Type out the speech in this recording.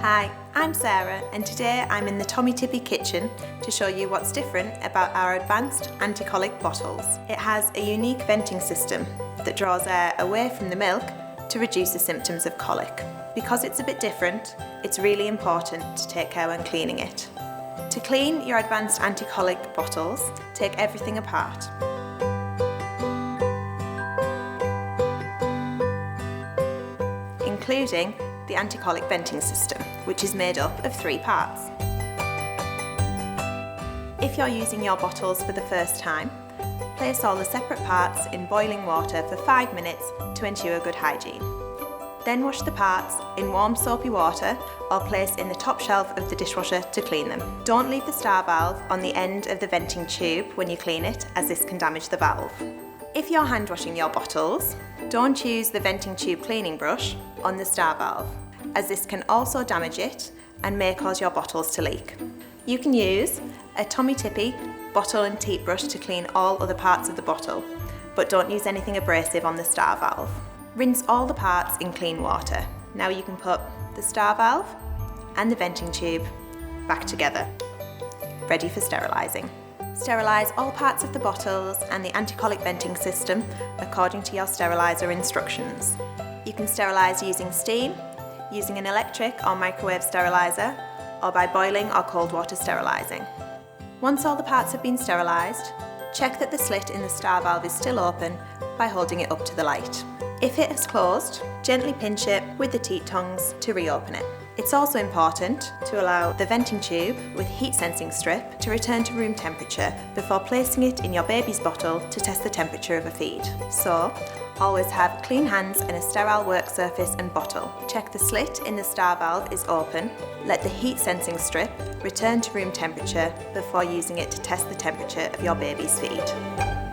Hi, I'm Sarah and today I'm in the Tommee Tippee kitchen to show you what's different about our advanced anti-colic bottles. It has a unique venting system that draws air away from the milk to reduce the symptoms of colic. Because it's a bit different, it's really important to take care when cleaning it. To clean your advanced anti-colic bottles, take everything apart. Including the anti-colic venting system, which is made up of 3 parts. If you're using your bottles for the first time, place all the separate parts in boiling water for 5 minutes to ensure good hygiene. Then wash the parts in warm soapy water or place in the top shelf of the dishwasher to clean them. Don't leave the star valve on the end of the venting tube when you clean it, as this can damage the valve. If you're hand washing your bottles, don't use the venting tube cleaning brush on the star valve, as this can also damage it and may cause your bottles to leak. You can use a Tommee Tippee bottle and teat brush to clean all other parts of the bottle, but don't use anything abrasive on the star valve. Rinse all the parts in clean water. Now you can put the star valve and the venting tube back together, ready for sterilising. Sterilise all parts of the bottles and the anti-colic venting system according to your steriliser instructions. You can sterilise using steam, using an electric or microwave steriliser, or by boiling or cold water sterilising. Once all the parts have been sterilised, check that the slit in the star valve is still open by holding it up to the light. If it is closed, gently pinch it with the teat tongs to reopen it. It's also important to allow the venting tube with heat sensing strip to return to room temperature before placing it in your baby's bottle to test the temperature of a feed. So, always have clean hands and a sterile work surface and bottle. Check the slit in the star valve is open. Let the heat sensing strip return to room temperature before using it to test the temperature of your baby's feed.